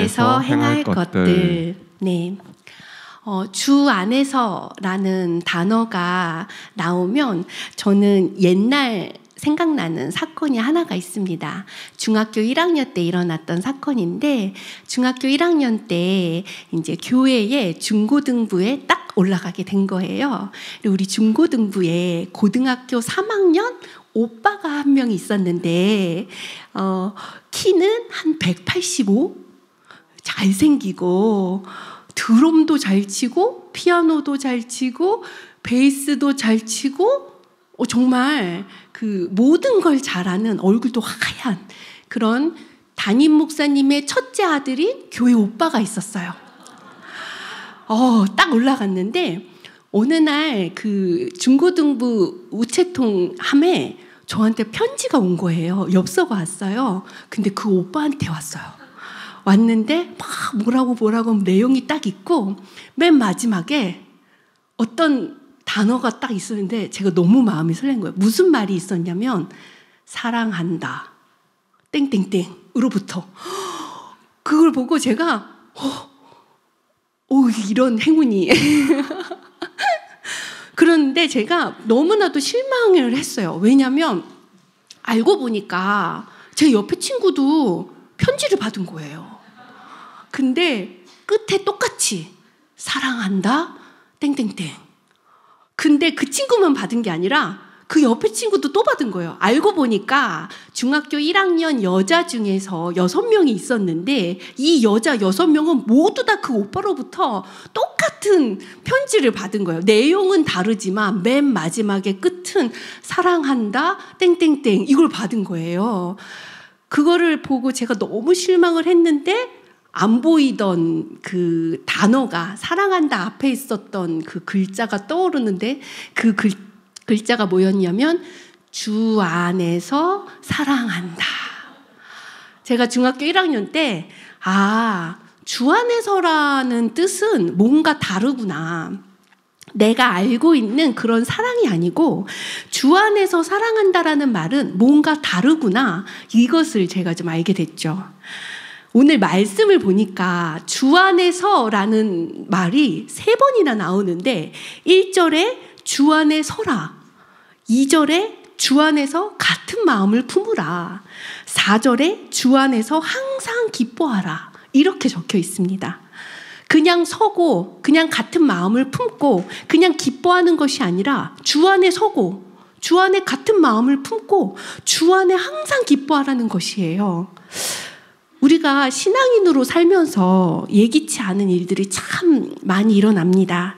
안에서 행할 것들. 네. 주 안에서라는 단어가 나오면 저는 옛날 생각나는 사건이 하나가 있습니다. 중학교 1학년 때 일어났던 사건인데, 중학교 1학년 때 이제 교회에 중고등부에 딱 올라가게 된 거예요. 우리 중고등부에 고등학교 3학년 오빠가 한 명 있었는데, 키는 한 185? 잘생기고, 드럼도 잘 치고, 피아노도 잘 치고, 베이스도 잘 치고, 정말 그 모든 걸 잘하는, 얼굴도 하얀 그런 담임 목사님의 첫째 아들인 교회 오빠가 있었어요. 딱 올라갔는데 어느 날 그 중고등부 우체통 함에 저한테 편지가 온 거예요. 엽서가 왔어요. 근데 그 오빠한테 왔어요. 왔는데 막 뭐라고 내용이 딱 있고, 맨 마지막에 어떤 단어가 딱 있었는데 제가 너무 마음이 설렌 거예요. 무슨 말이 있었냐면 사랑한다 땡땡땡으로부터. 그걸 보고 제가 이런 행운이. 그런데 제가 너무나도 실망을 했어요. 왜냐하면 알고 보니까 제 옆에 친구도 편지를 받은 거예요. 근데 끝에 똑같이 사랑한다 땡땡땡. 근데 그 친구만 받은 게 아니라 그 옆에 친구도 또 받은 거예요. 알고 보니까 중학교 1학년 여자 중에서 6명이 있었는데, 이 여자 6명은 모두 다 그 오빠로부터 똑같은 편지를 받은 거예요. 내용은 다르지만 맨 마지막에 끝은 사랑한다 땡땡땡 이걸 받은 거예요. 그거를 보고 제가 너무 실망을 했는데, 안 보이던 그 단어가 사랑한다 앞에 있었던 그 글자가 떠오르는데, 그 글자가 뭐였냐면 주 안에서 사랑한다. 제가 중학교 1학년 때 주 안에서라는 뜻은 뭔가 다르구나. 내가 알고 있는 그런 사랑이 아니고 주 안에서 사랑한다라는 말은 뭔가 다르구나. 이것을 제가 좀 알게 됐죠. 오늘 말씀을 보니까 주 안에서라는 말이 3번이나 나오는데, 1절에 주 안에 서라, 2절에 주 안에서 같은 마음을 품으라, 4절에 주 안에서 항상 기뻐하라, 이렇게 적혀 있습니다. 그냥 서고 그냥 같은 마음을 품고 그냥 기뻐하는 것이 아니라 주 안에 서고 주 안에 같은 마음을 품고 주 안에 항상 기뻐하라는 것이에요. 우리가 신앙인으로 살면서 예기치 않은 일들이 참 많이 일어납니다.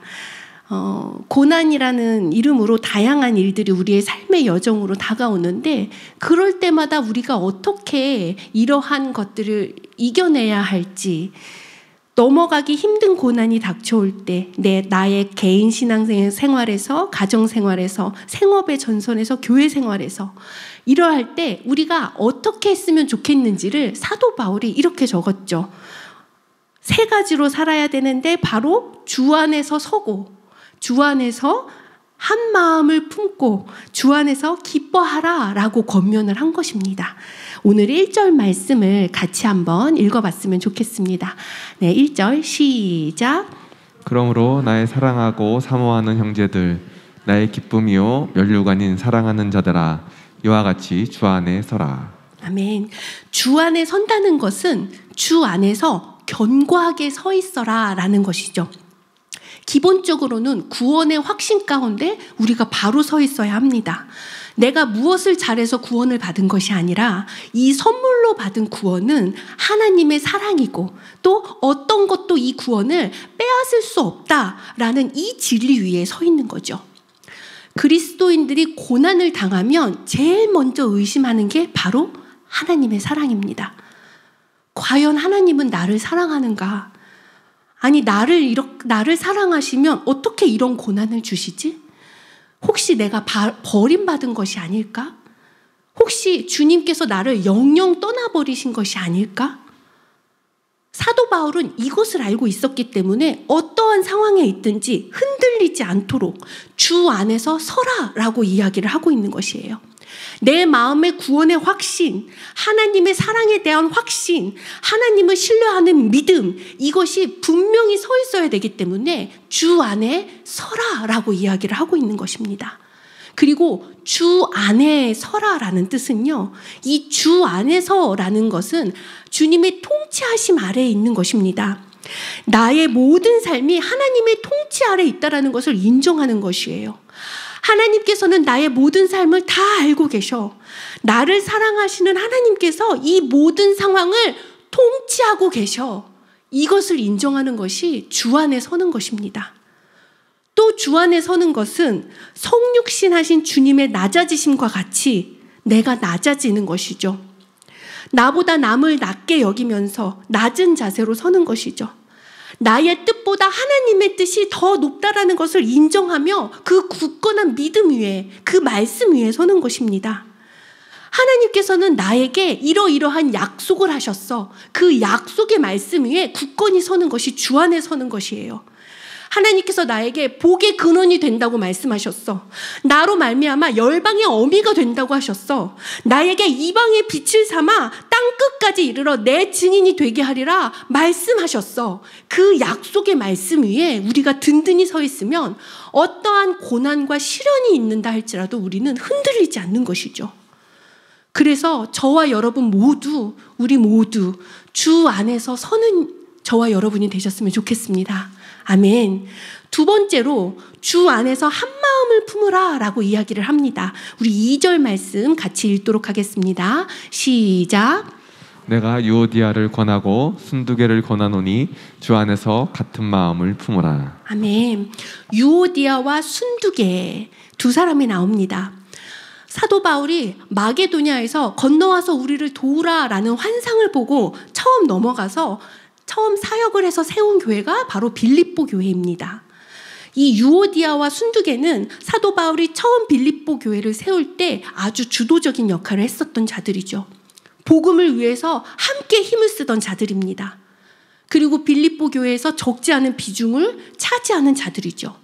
고난이라는 이름으로 다양한 일들이 우리의 삶의 여정으로 다가오는데, 그럴 때마다 우리가 어떻게 이러한 것들을 이겨내야 할지, 넘어가기 힘든 고난이 닥쳐올 때 나의 개인 신앙생활에서, 가정생활에서, 생업의 전선에서, 교회 생활에서 이러할 때 우리가 어떻게 했으면 좋겠는지를 사도 바울이 이렇게 적었죠. 3가지로 살아야 되는데 바로 주 안에서 서고, 주 안에서 한 마음을 품고, 주 안에서 기뻐하라 라고 권면을 한 것입니다. 오늘 1절 말씀을 같이 한번 읽어봤으면 좋겠습니다. 네, 1절 시작. 그러므로 나의 사랑하고 사모하는 형제들, 나의 기쁨이요 면류관인 사랑하는 자들아, 이와 같이 주 안에 서라. 아멘. 주 안에 선다는 것은 주 안에서 견고하게 서 있어라 라는 것이죠. 기본적으로는 구원의 확신 가운데 우리가 바로 서 있어야 합니다. 내가 무엇을 잘해서 구원을 받은 것이 아니라 이 선물로 받은 구원은 하나님의 사랑이고, 또 어떤 것도 이 구원을 빼앗을 수 없다라는 이 진리 위에 서 있는 거죠. 그리스도인들이 고난을 당하면 제일 먼저 의심하는 게 바로 하나님의 사랑입니다. 과연 하나님은 나를 사랑하는가? 아니, 나를 사랑하시면 어떻게 이런 고난을 주시지? 혹시 내가 버림받은 것이 아닐까? 혹시 주님께서 나를 영영 떠나버리신 것이 아닐까? 사도 바울은 이것을 알고 있었기 때문에 어떠한 상황에 있든지 흔들리지 않도록 주 안에서 서라라고 이야기를 하고 있는 것이에요. 내 마음의 구원의 확신, 하나님의 사랑에 대한 확신, 하나님을 신뢰하는 믿음, 이것이 분명히 서 있어야 되기 때문에 주 안에 서라라고 이야기를 하고 있는 것입니다. 그리고 주 안에 서라라는 뜻은요, 이 주 안에서라는 것은 주님의 통치하심 아래에 있는 것입니다. 나의 모든 삶이 하나님의 통치 아래에 있다는 것을 인정하는 것이에요. 하나님께서는 나의 모든 삶을 다 알고 계셔. 나를 사랑하시는 하나님께서 이 모든 상황을 통치하고 계셔. 이것을 인정하는 것이 주 안에 서는 것입니다. 또 주 안에 서는 것은 성육신하신 주님의 낮아지심과 같이 내가 낮아지는 것이죠. 나보다 남을 낮게 여기면서 낮은 자세로 서는 것이죠. 나의 뜻보다 하나님의 뜻이 더 높다라는 것을 인정하며 그 굳건한 믿음 위에, 그 말씀 위에 서는 것입니다. 하나님께서는 나에게 이러이러한 약속을 하셨어. 그 약속의 말씀 위에 굳건히 서는 것이 주 안에 서는 것이에요. 하나님께서 나에게 복의 근원이 된다고 말씀하셨어. 나로 말미암아 열방의 어미가 된다고 하셨어. 나에게 이방의 빛을 삼아 땅 끝까지 이르러 내 증인이 되게 하리라 말씀하셨어. 그 약속의 말씀 위에 우리가 든든히 서 있으면 어떠한 고난과 시련이 있는다 할지라도 우리는 흔들리지 않는 것이죠. 그래서 저와 여러분 모두, 우리 모두 주 안에서 서는 저와 여러분이 되셨으면 좋겠습니다. 아멘. 두 번째로 주 안에서 한 마음을 품으라 라고 이야기를 합니다. 우리 2절 말씀 같이 읽도록 하겠습니다. 시작. 내가 유오디아를 권하고 순두개를 권하노니 주 안에서 같은 마음을 품으라. 아멘. 유오디아와 순두개 두 사람이 나옵니다. 사도 바울이 마게도냐에서 건너와서 우리를 도우라라는 환상을 보고 처음 넘어가서 처음 사역을 해서 세운 교회가 바로 빌립보 교회입니다. 이 유오디아와 순두개는 사도 바울이 처음 빌립보 교회를 세울 때 아주 주도적인 역할을 했었던 자들이죠. 복음을 위해서 함께 힘을 쓰던 자들입니다. 그리고 빌립보 교회에서 적지 않은 비중을 차지하는 자들이죠.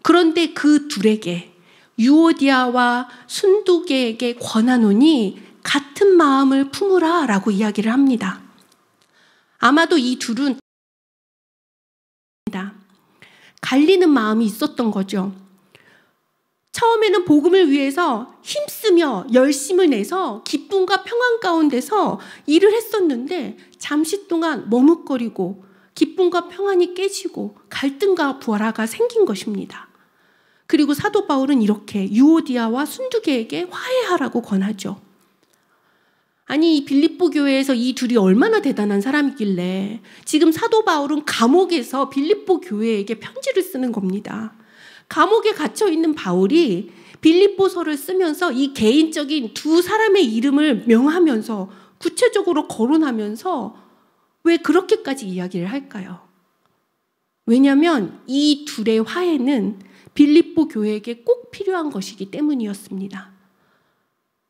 그런데 그 둘에게, 유오디아와 순두개에게 권하노니 같은 마음을 품으라 라고 이야기를 합니다. 아마도 이 둘은 갈리는 마음이 있었던 거죠. 처음에는 복음을 위해서 힘쓰며 열심을 내서 기쁨과 평안 가운데서 일을 했었는데 잠시 동안 머뭇거리고 기쁨과 평안이 깨지고 갈등과 불화가 생긴 것입니다. 그리고 사도 바울은 이렇게 유오디아와 순두개에게 화해하라고 권하죠. 아니, 이 빌립보 교회에서 이 둘이 얼마나 대단한 사람이길래 지금 사도 바울은 감옥에서 빌립보 교회에게 편지를 쓰는 겁니다. 감옥에 갇혀 있는 바울이 빌립보서를 쓰면서 이 개인적인 두 사람의 이름을 명하면서 구체적으로 거론하면서 왜 그렇게까지 이야기를 할까요? 왜냐하면 이 둘의 화해는 빌립보 교회에게 꼭 필요한 것이기 때문이었습니다.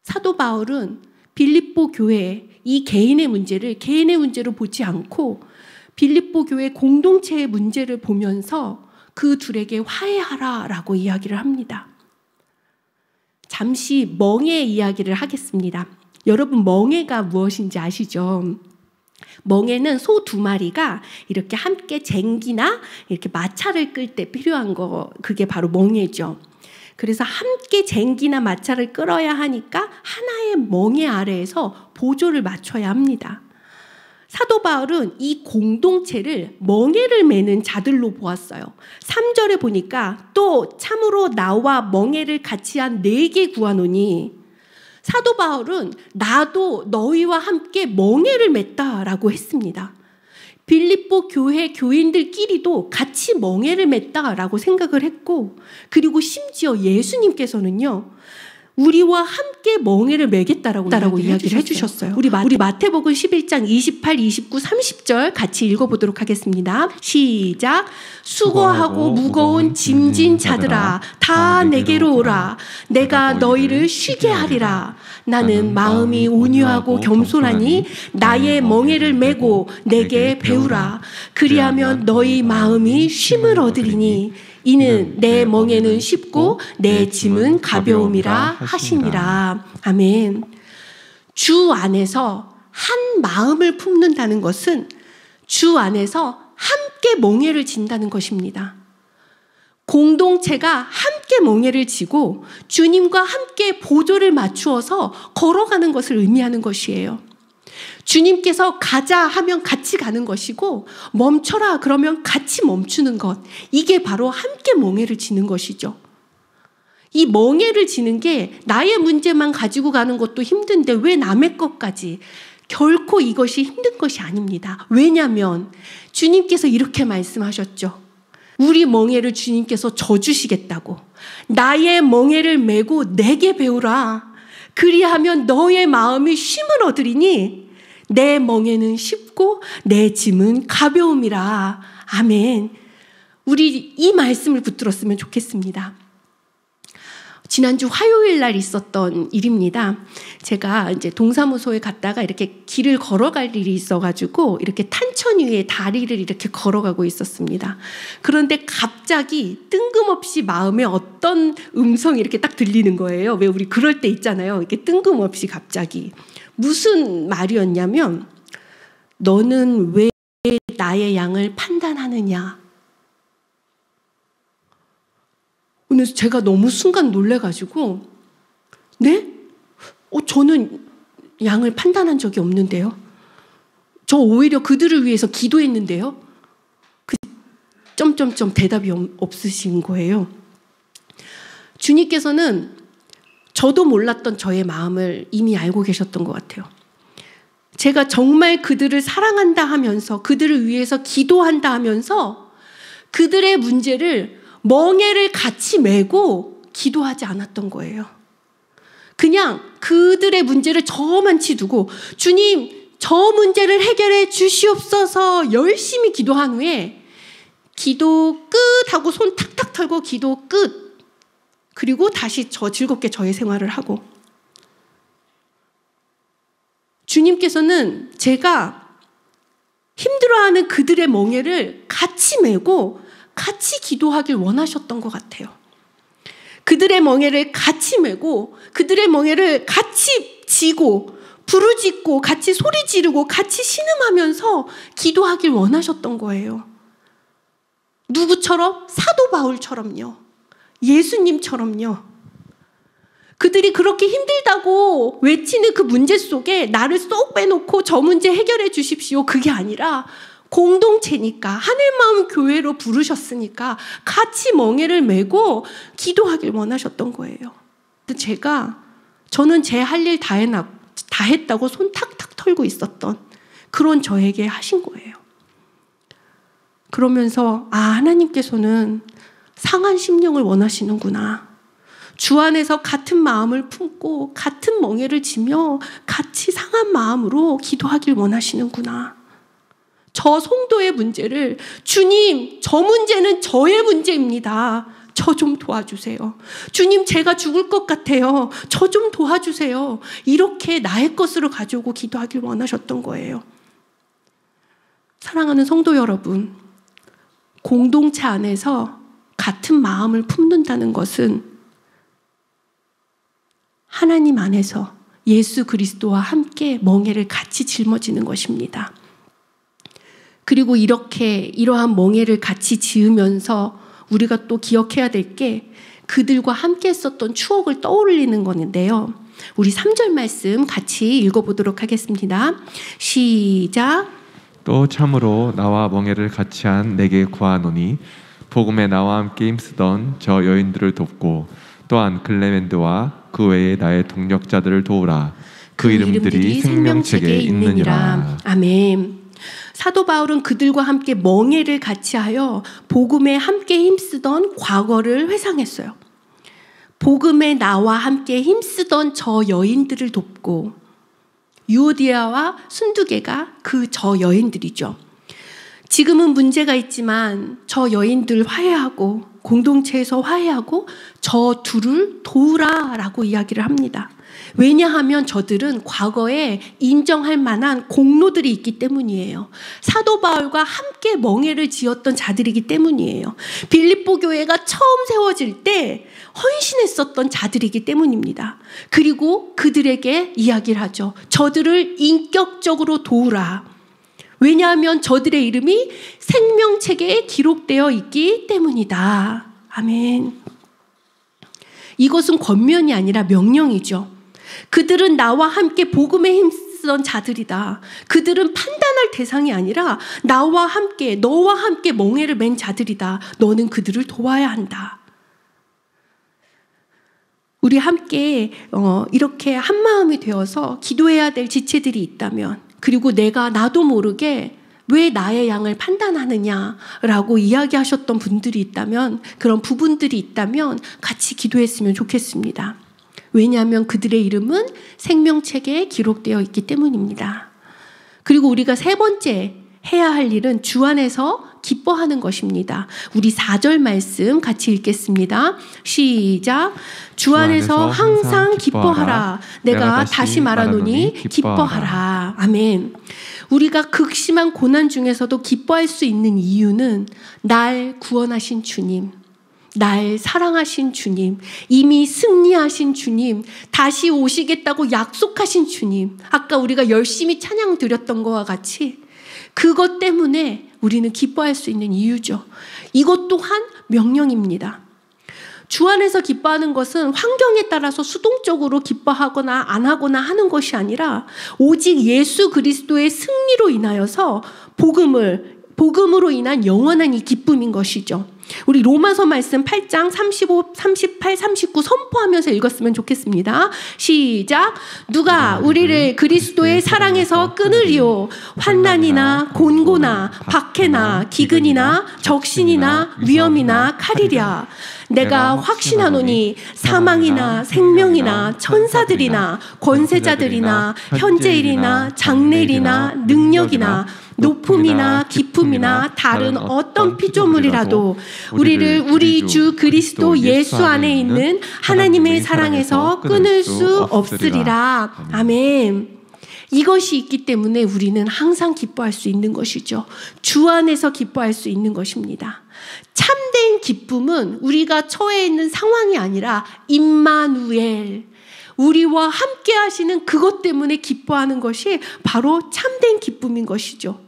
사도 바울은 빌립보 교회 이 개인의 문제를 개인의 문제로 보지 않고 빌립보 교회 공동체의 문제를 보면서 그 둘에게 화해하라라고 이야기를 합니다. 잠시 멍에 이야기를 하겠습니다. 여러분, 멍에가 무엇인지 아시죠? 멍에는 소 2마리가 이렇게 함께 쟁기나 이렇게 마차를 끌 때 필요한 거, 그게 바로 멍에죠. 그래서 함께 쟁기나 마차를 끌어야 하니까 하나의 멍에 아래에서 보조를 맞춰야 합니다. 사도 바울은 이 공동체를 멍에를 매는 자들로 보았어요. 3절에 보니까 또 참으로 나와 멍에를 같이 한 4개 구하노니, 사도 바울은 나도 너희와 함께 멍에를 맸다라고 했습니다. 빌립보 교회 교인들끼리도 같이 멍에를 맸다라고 생각을 했고, 그리고 심지어 예수님께서는요, 우리와 함께 멍에를 매겠다라고 이야기를 해주셨어요. 우리 마태복음 11장 28, 29, 30절 같이 읽어보도록 하겠습니다. 시작. 수고하고 무거운 짐진 자들아 다 내게로 오라. 내가 너희를 쉬게 하리라. 나는 마음이 온유하고 겸손하니 나의 멍에를 메고 내게 배우라. 그리하면 너희 마음이 쉼을 얻으리니 이는 내 멍에는 쉽고 내 짐은 가벼움이라 하시니라. 아멘. 주 안에서 한 마음을 품는다는 것은 주 안에서 함께 멍에를 진다는 것입니다. 공동체가 함께 멍에를 지고 주님과 함께 보조를 맞추어서 걸어가는 것을 의미하는 것이에요. 주님께서 가자 하면 같이 가는 것이고 멈춰라 그러면 같이 멈추는 것, 이게 바로 함께 멍에를 지는 것이죠. 이 멍에를 지는 게 나의 문제만 가지고 가는 것도 힘든데 왜 남의 것까지? 결코 이것이 힘든 것이 아닙니다. 왜냐하면 주님께서 이렇게 말씀하셨죠. 우리 멍에를 주님께서 져주시겠다고. 나의 멍에를 메고 내게 배우라. 그리하면 너의 마음이 쉼을 얻으리니 내 멍에는 쉽고 내 짐은 가벼움이라. 아멘. 우리 이 말씀을 붙들었으면 좋겠습니다. 지난주 화요일 날 있었던 일입니다. 제가 이제 동사무소에 갔다가 이렇게 길을 걸어갈 일이 있어가지고 이렇게 탄천 위에 다리를 이렇게 걸어가고 있었습니다. 그런데 갑자기 뜬금없이 마음에 어떤 음성이 이렇게 딱 들리는 거예요. 왜 우리 그럴 때 있잖아요. 이렇게 뜬금없이 갑자기. 무슨 말이었냐면 너는 왜 나의 양을 판단하느냐. 그래서 제가 너무 순간 놀래가지고 네? 저는 양을 판단한 적이 없는데요. 저 오히려 그들을 위해서 기도했는데요. 대답이 없으신 거예요. 주님께서는 저도 몰랐던 저의 마음을 이미 알고 계셨던 것 같아요. 제가 정말 그들을 사랑한다 하면서 그들을 위해서 기도한다 하면서 그들의 문제를 멍에를 같이 메고 기도하지 않았던 거예요. 그냥 그들의 문제를 저만치 두고 주님 저 문제를 해결해 주시옵소서 열심히 기도한 후에 기도 끝 하고 손 탁탁 털고 기도 끝. 그리고 다시 즐겁게 저의 생활을 하고. 주님께서는 제가 힘들어하는 그들의 멍에를 같이 메고 같이 기도하길 원하셨던 것 같아요. 그들의 멍에를 같이 메고 그들의 멍에를 같이 지고 부르짖고 같이 소리 지르고 같이 신음하면서 기도하길 원하셨던 거예요. 누구처럼? 사도 바울처럼요. 예수님처럼요. 그들이 그렇게 힘들다고 외치는 그 문제 속에 나를 쏙 빼놓고 저 문제 해결해 주십시오. 그게 아니라 공동체니까 하늘마음 교회로 부르셨으니까 같이 멍에를 메고 기도하길 원하셨던 거예요. 저는 제 할 일 다 했다고 손 탁탁 털고 있었던 그런 저에게 하신 거예요. 그러면서 하나님께서는 상한 심령을 원하시는구나. 주 안에서 같은 마음을 품고 같은 멍에를 지며 같이 상한 마음으로 기도하길 원하시는구나. 저 성도의 문제를 주님 저 문제는 저의 문제입니다. 저 좀 도와주세요. 주님 제가 죽을 것 같아요. 저 좀 도와주세요. 이렇게 나의 것으로 가져오고 기도하길 원하셨던 거예요. 사랑하는 성도 여러분, 공동체 안에서 같은 마음을 품는다는 것은 하나님 안에서 예수 그리스도와 함께 멍에를 같이 짊어지는 것입니다. 그리고 이러한 멍에를 같이 지으면서 우리가 또 기억해야 될 게 그들과 함께 했었던 추억을 떠올리는 건데요. 우리 3절 말씀 같이 읽어보도록 하겠습니다. 시작. 또 참으로 나와 멍에를 같이 한 내게 구하노니 복음에 나와 함께 힘쓰던 저 여인들을 돕고 또한 클레멘드와 그 외에 나의 동력자들을 도우라. 그 이름들이 생명책에 있느니라. 아멘. 사도 바울은 그들과 함께 멍에를 같이 하여 복음에 함께 힘쓰던 과거를 회상했어요. 복음에 나와 함께 힘쓰던 저 여인들을 돕고 유오디아와 순두개가 그 저 여인들이죠. 지금은 문제가 있지만 저 여인들 화해하고 공동체에서 화해하고 저 둘을 도우라라고 이야기를 합니다. 왜냐하면 저들은 과거에 인정할 만한 공로들이 있기 때문이에요. 사도 바울과 함께 멍에를 지었던 자들이기 때문이에요. 빌립보 교회가 처음 세워질 때 헌신했었던 자들이기 때문입니다. 그리고 그들에게 이야기를 하죠. 저들을 인격적으로 도우라. 왜냐하면 저들의 이름이 생명책에 기록되어 있기 때문이다. 아멘. 이것은 권면이 아니라 명령이죠. 그들은 나와 함께 복음에 힘쓰던 자들이다. 그들은 판단할 대상이 아니라 나와 함께, 너와 함께 멍에를 맨 자들이다. 너는 그들을 도와야 한다. 우리 함께 이렇게 한마음이 되어서 기도해야 될 지체들이 있다면, 그리고 나도 모르게 왜 나의 양을 판단하느냐라고 이야기하셨던 분들이 있다면, 그런 부분들이 있다면 같이 기도했으면 좋겠습니다. 왜냐하면 그들의 이름은 생명책에 기록되어 있기 때문입니다. 그리고 우리가 세 번째 해야 할 일은 주 안에서 기뻐하는 것입니다. 우리 4절 말씀 같이 읽겠습니다. 시작. 주 안에서 항상 기뻐하라. 내가 다시 말하노니 기뻐하라. 아멘. 우리가 극심한 고난 중에서도 기뻐할 수 있는 이유는 날 구원하신 주님, 날 사랑하신 주님, 이미 승리하신 주님, 다시 오시겠다고 약속하신 주님, 아까 우리가 열심히 찬양 드렸던 것과 같이 그것 때문에 우리는 기뻐할 수 있는 이유죠. 이것 또한 명령입니다. 주 안에서 기뻐하는 것은 환경에 따라서 수동적으로 기뻐하거나 안 하거나 하는 것이 아니라 오직 예수 그리스도의 승리로 인하여서 복음으로 인한 영원한 이 기쁨인 것이죠. 우리 로마서 말씀 8장 35, 38, 39 선포하면서 읽었으면 좋겠습니다. 시작. 누가 우리를 그리스도의 사랑에서 끊으리요. 환난이나 곤고나 박해나 기근이나 적신이나 위험이나 칼이랴. 내가 확신하노니 사망이나 생명이나 천사들이나 권세자들이나 현재일이나 장래일이나 능력이나 높음이나 깊음이나 다른 어떤 피조물이라도 우리를 우리 주 그리스도 예수 안에 있는 하나님의 사랑에서 끊을 수 없으리라. 아멘. 이것이 있기 때문에 우리는 항상 기뻐할 수 있는 것이죠. 주 안에서 기뻐할 수 있는 것입니다. 참된 기쁨은 우리가 처해 있는 상황이 아니라 임마누엘, 우리와 함께 하시는 그것 때문에 기뻐하는 것이 바로 참된 기쁨인 것이죠.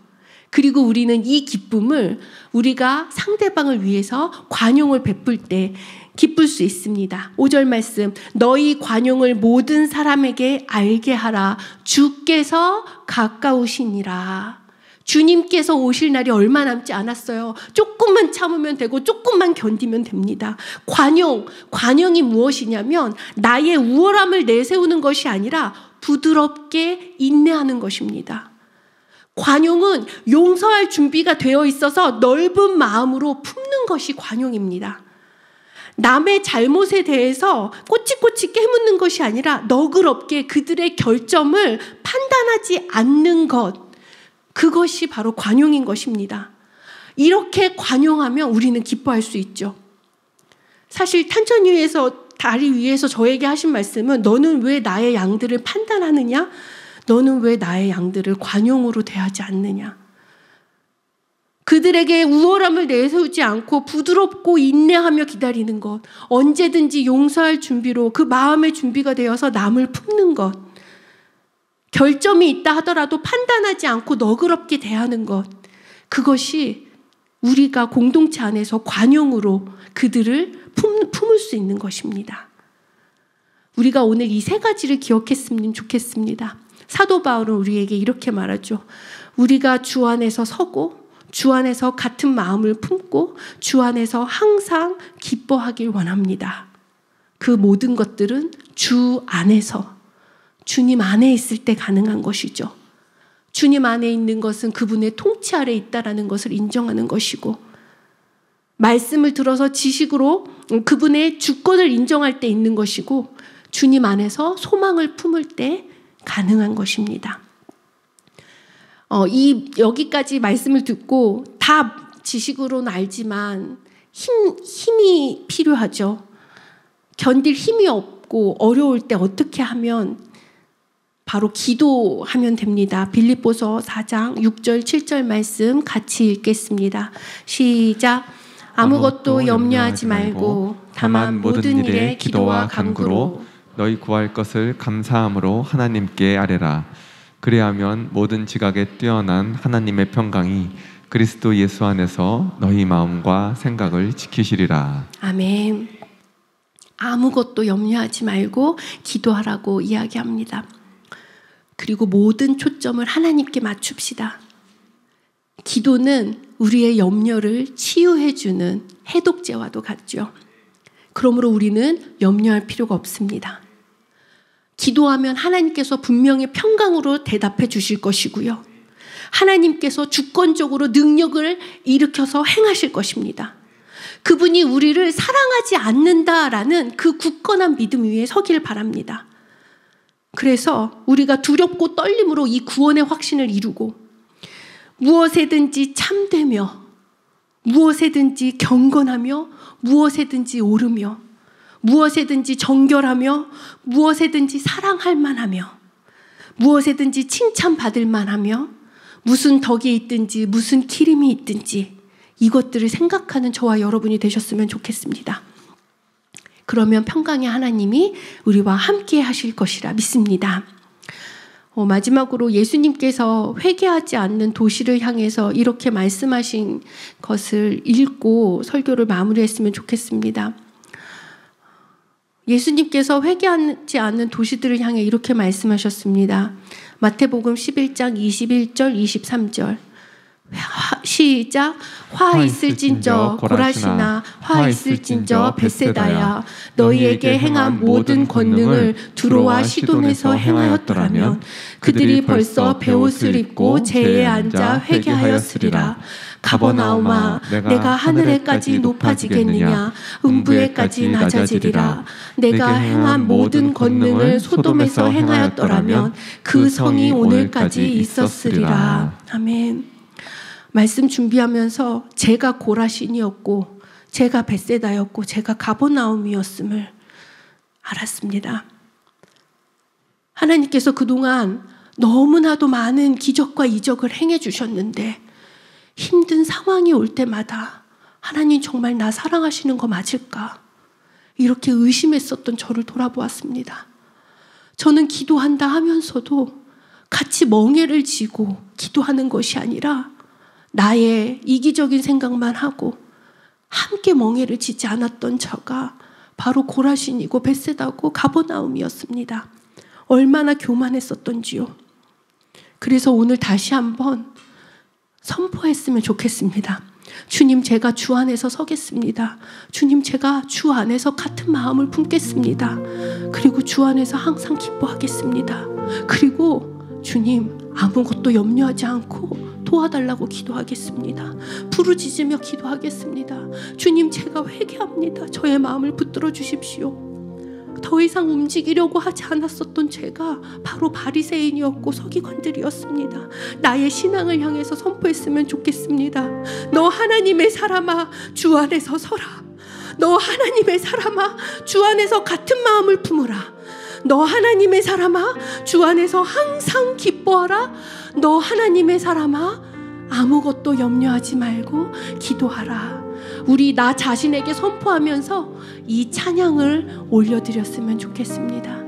그리고 우리는 이 기쁨을 우리가 상대방을 위해서 관용을 베풀 때 기쁠 수 있습니다. 5절 말씀, 너희 관용을 모든 사람에게 알게 하라. 주께서 가까우시니라. 주님께서 오실 날이 얼마 남지 않았어요. 조금만 참으면 되고 조금만 견디면 됩니다. 관용이 무엇이냐면 나의 우월함을 내세우는 것이 아니라 부드럽게 인내하는 것입니다. 관용은 용서할 준비가 되어 있어서 넓은 마음으로 품는 것이 관용입니다. 남의 잘못에 대해서 꼬치꼬치 깨묻는 것이 아니라 너그럽게 그들의 결점을 판단하지 않는 것, 그것이 바로 관용인 것입니다. 이렇게 관용하면 우리는 기뻐할 수 있죠. 사실 탄천 위에서 다리 위에서 저에게 하신 말씀은 너는 왜 나의 양들을 판단하느냐? 너는 왜 나의 양들을 관용으로 대하지 않느냐? 그들에게 우월함을 내세우지 않고 부드럽고 인내하며 기다리는 것, 언제든지 용서할 준비로 그 마음의 준비가 되어서 남을 품는 것, 결점이 있다 하더라도 판단하지 않고 너그럽게 대하는 것, 그것이 우리가 공동체 안에서 관용으로 그들을 품을 수 있는 것입니다. 우리가 오늘 이 세 가지를 기억했으면 좋겠습니다. 사도 바울은 우리에게 이렇게 말하죠. 우리가 주 안에서 서고 주 안에서 같은 마음을 품고 주 안에서 항상 기뻐하길 원합니다. 그 모든 것들은 주 안에서, 주님 안에 있을 때 가능한 것이죠. 주님 안에 있는 것은 그분의 통치 아래 있다라는 것을 인정하는 것이고, 말씀을 들어서 지식으로 그분의 주권을 인정할 때 있는 것이고, 주님 안에서 소망을 품을 때 가능한 것입니다. 여기까지 말씀을 듣고 다 지식으로는 알지만 힘이 필요하죠. 견딜 힘이 없고 어려울 때 어떻게 하면 바로 기도하면 됩니다. 빌립보서 4장 6절 7절 말씀 같이 읽겠습니다. 시작. 아무것도 염려하지 말고 다만 모든 일에 기도와 간구로 너희 구할 것을 감사함으로 하나님께 아뢰라. 그리하면 모든 지각에 뛰어난 하나님의 평강이 그리스도 예수 안에서 너희 마음과 생각을 지키시리라. 아멘. 아무것도 염려하지 말고 기도하라고 이야기합니다. 그리고 모든 초점을 하나님께 맞춥시다. 기도는 우리의 염려를 치유해주는 해독제와도 같죠. 그러므로 우리는 염려할 필요가 없습니다. 기도하면 하나님께서 분명히 평강으로 대답해 주실 것이고요. 하나님께서 주권적으로 능력을 일으켜서 행하실 것입니다. 그분이 우리를 사랑하지 않는다라는 그 굳건한 믿음 위에 서길 바랍니다. 그래서 우리가 두렵고 떨림으로 이 구원의 확신을 이루고 무엇에든지 참되며 무엇에든지 경건하며 무엇에든지 오르며 무엇에든지 정결하며 무엇에든지 사랑할 만하며 무엇에든지 칭찬받을 만하며 무슨 덕이 있든지 무슨 기림이 있든지 이것들을 생각하는 저와 여러분이 되셨으면 좋겠습니다. 그러면 평강의 하나님이 우리와 함께 하실 것이라 믿습니다. 마지막으로 예수님께서 회개하지 않는 도시를 향해서 이렇게 말씀하신 것을 읽고 설교를 마무리했으면 좋겠습니다. 예수님께서 회개하지 않는 도시들을 향해 이렇게 말씀하셨습니다. 마태복음 11장 21절 23절 시작. 화 있을진저 고라시나 화 있을진저 벳세다야 너희에게 행한 모든 권능을 두로와 시돈에서 행하였더라면 그들이 벌써 베옷을 입고 제에 앉아 회개하였으리라. 가버나움아 내가 하늘에까지 높아지겠느냐 음부에까지 낮아지리라. 내가 행한 모든 권능을 소돔에서 행하였더라면 그 성이 오늘까지 있었으리라. 아멘. 말씀 준비하면서 제가 고라신이었고 제가 벳세다였고 제가 가버나움이었음을 알았습니다. 하나님께서 그동안 너무나도 많은 기적과 이적을 행해 주셨는데 힘든 상황이 올 때마다 하나님 정말 나 사랑하시는 거 맞을까? 이렇게 의심했었던 저를 돌아보았습니다. 저는 기도한다 하면서도 같이 멍에를 지고 기도하는 것이 아니라 나의 이기적인 생각만 하고 함께 멍에를 지지 않았던 저가 바로 고라신이고 벳세다고 가버나움이었습니다. 얼마나 교만했었던지요. 그래서 오늘 다시 한번 선포했으면 좋겠습니다. 주님, 제가 주 안에서 서겠습니다. 주님, 제가 주 안에서 같은 마음을 품겠습니다. 그리고 주 안에서 항상 기뻐하겠습니다. 그리고 주님, 아무것도 염려하지 않고 도와달라고 기도하겠습니다. 부르짖으며 기도하겠습니다. 주님, 제가 회개합니다. 저의 마음을 붙들어 주십시오. 더 이상 움직이려고 하지 않았었던 제가 바로 바리새인이었고 서기관들이었습니다. 나의 신앙을 향해서 선포했으면 좋겠습니다. 너 하나님의 사람아, 주 안에서 서라. 너 하나님의 사람아, 주 안에서 같은 마음을 품으라. 너 하나님의 사람아, 주 안에서 항상 기뻐하라. 너 하나님의 사람아, 아무것도 염려하지 말고 기도하라. 우리 나 자신에게 선포하면서 이 찬양을 올려드렸으면 좋겠습니다.